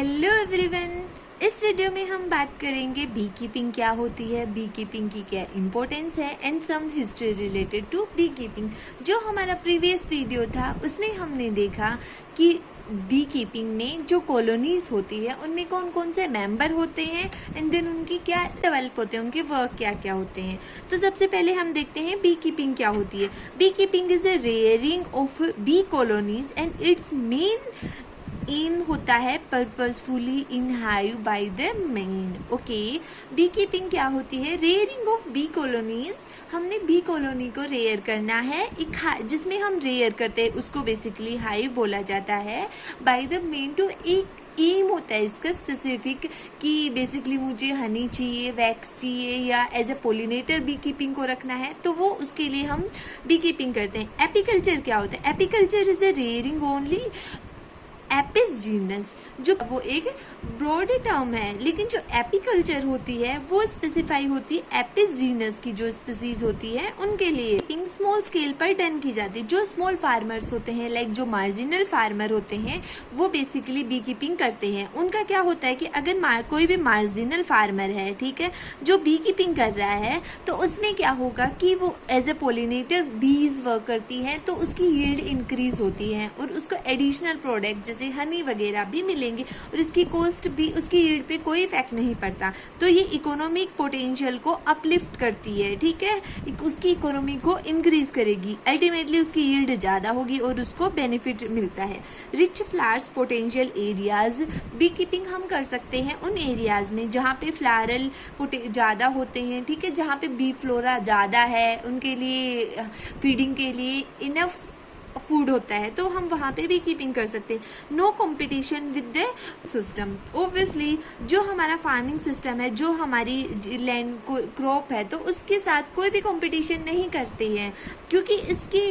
Hello everyone. इस video में हम बात करेंगे बी कीपिंग क्या होती है, बी कीपिंग की क्या इम्पोर्टेंस है and some history related to beekeeping. जो हमारा प्रीवियस वीडियो था उसमें हमने देखा कि बी कीपिंग में जो कॉलोनीज होती है उनमें कौन कौन से मेंबर होते हैं एंड देन उनकी क्या डेवलप होते हैं, उनके वर्क क्या क्या होते हैं। तो सबसे पहले हम देखते हैं बी कीपिंग क्या होती है। Beekeeping is a rearing of bee colonies and its main aim होता है purposefully in hive by the men. Okay, beekeeping क्या होती है? Rearing of bee colonies. हमने बी कॉलोनी को रेयर करना है, एक जिसमें हम रेयर करते हैं उसको बेसिकली हाइव बोला जाता है बाय द मेन। टू एक एम होता है इसका स्पेसिफिक कि बेसिकली मुझे हनी चाहिए, वैक्स चाहिए या as a pollinator beekeeping को रखना है, तो वो उसके लिए हम बी कीपिंग करते हैं। एपीकल्चर क्या होता है? Apiculture is a rearing only Apis genus, जो वो एक ब्रॉड टर्म है, लेकिन जो एपीकल्चर होती है वो स्पेसिफाई होती है एपिस जीनस की जो स्पीसीज होती है उनके लिए। कीपिंग स्मॉल स्केल पर डन की जाती है। जो स्मॉल फार्मर्स होते हैं, लाइक जो मार्जिनल फार्मर होते हैं, वो बेसिकली बी कीपिंग करते हैं। उनका क्या होता है कि अगर कोई भी मार्जिनल फार्मर है, ठीक है, जो बी कीपिंग कर रहा है, तो उसमें क्या होगा कि वो as a pollinator bees work करती है, तो उसकी यील्ड इंक्रीज होती है और उसको एडिशनल प्रोडक्ट जैसे हनी वगैरह भी मिलेंगे और इसकी कॉस्ट भी, उसकी यील्ड पे कोई इफेक्ट नहीं पड़ता। तो ये इकोनॉमिक पोटेंशियल को अपलिफ्ट करती है, ठीक है, उसकी इकोनॉमी को इंक्रीज करेगी। अल्टीमेटली उसकी यील्ड ज़्यादा होगी और उसको बेनिफिट मिलता है। Rich flowers potential areas, beekeeping हम कर सकते हैं उन एरियाज में जहाँ पे फ्लारल ज़्यादा होते हैं, ठीक है, जहाँ पे बी फ्लोरा ज़्यादा है, उनके लिए फीडिंग के लिए इनफ फूड होता है, तो हम वहाँ पे भी कीपिंग कर सकते हैं। No competition with the system. Obviously जो हमारा फार्मिंग सिस्टम है, जो हमारी लैंड को क्रॉप है, तो उसके साथ कोई भी कंपटीशन नहीं करते हैं, क्योंकि इसकी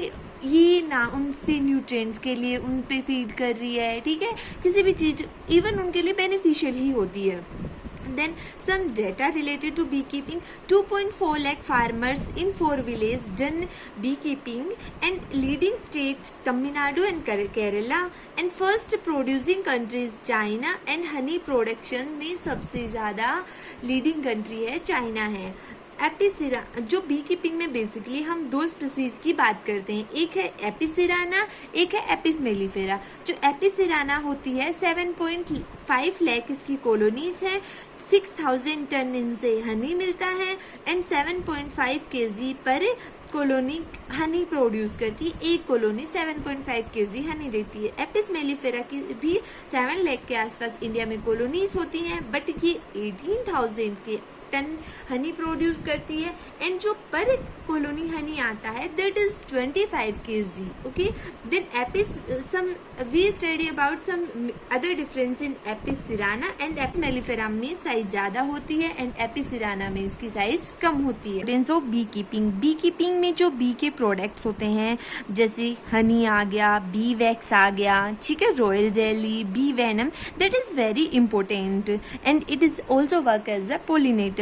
ये ना उनसे न्यूट्रिएंट्स के लिए उन पे फीड कर रही है, ठीक है, किसी भी चीज़ इवन उनके लिए बेनिफिशियल ही होती है। Then some data related to beekeeping. 2.4 lakh farmers in 4 villages done beekeeping and leading state Tamil Nadu and Kerala and first producing countries China and honey production में सबसे ज़्यादा leading country है China है। एपिसिरा, जो B keeping में basically हम दो species की बात करते हैं, एक है एपिसिराना, एक है एपिस मेलिफेरा। जो एपिसिराना होती है 7.5 लाख इसकी कॉलोनीज है, 6000 टन इनसे हनी मिलता है एंड 7.5 kg पर कॉलोनी हनी प्रोड्यूस करती है। एक कॉलोनी 7.5 kg हनी देती है। एपिस मेलिफेरा की भी 7 लाख के आसपास इंडिया में कॉलोनीज होती हैं, बट ये 18,000 के टन हनी प्रोड्यूस करती है एंड जो पर कॉलोनी हनी आता है that is 25 kg। Okay, then Apis some we study about some other difference in Apis cerana and Apis mellifera में साइज ज़्यादा होती है एंड एपिसिराना में इसकी साइज कम होती है। Difference of beekeeping. Beekeeping में जो बी के प्रोडक्ट्स होते हैं जैसे हनी आ गया, बी वैक्स आ गया, ठीक है, royal jelly, bee venom, that is very important and it is also work as a pollinator.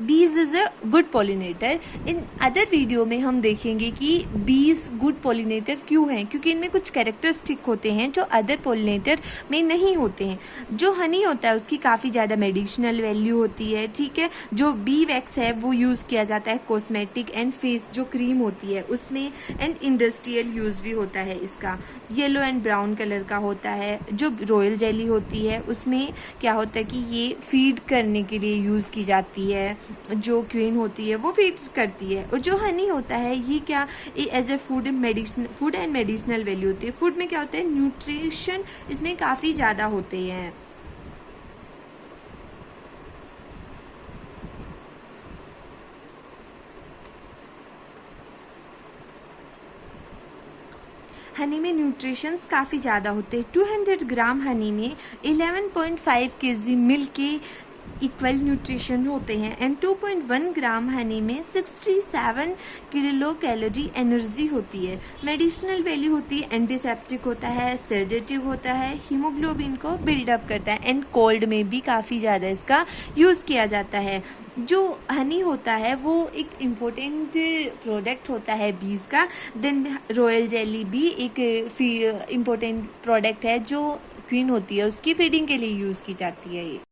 Bees is a good pollinator. In other video में हम देखेंगे कि bees गुड पोलिनेटर क्यों हैं, क्योंकि इनमें कुछ कैरेक्टरिस्टिक होते हैं जो अदर पोलिनेटर में नहीं होते हैं। जो हनी होता है उसकी काफ़ी ज़्यादा मेडिसिनल वैल्यू होती है, ठीक है। जो बी वैक्स है वो यूज़ किया जाता है कॉस्मेटिक एंड फेस जो क्रीम होती है उसमें, एंड इंडस्ट्रियल यूज़ भी होता है इसका। येलो एंड ब्राउन कलर का होता है। जो रॉयल जेली होती है उसमें क्या होता है कि ये फीड करने के लिए यूज़ की जाती है, जो क्वीन होती है वो फीड करती है। और जो हनी होता है ये क्या as a food and medicinal value होती है। फूड में क्या होता है, न्यूट्रिशन इसमें काफ़ी ज़्यादा होते हैं। हनी में न्यूट्रिशंस काफ़ी ज़्यादा होते हैं। 200 ग्राम हनी में 11.5 kg मिल्क के इक्वल न्यूट्रिशन होते हैं एंड 2.1 ग्राम हनी में 67 किलो कैलोरी एनर्जी होती है। मेडिसिनल वैल्यू होती है, एंटीसेप्टिक होता है, सेडेटिव होता है, हीमोग्लोबिन को बिल्डअप करता है एंड कोल्ड में भी काफ़ी ज़्यादा इसका यूज़ किया जाता है। जो हनी होता है वो एक इम्पोर्टेंट प्रोडक्ट होता है बीज का। देन रॉयल जेली भी एक इम्पोर्टेंट प्रोडक्ट है जो क्वीन होती है उसकी फीडिंग के लिए यूज़ की जाती है ये।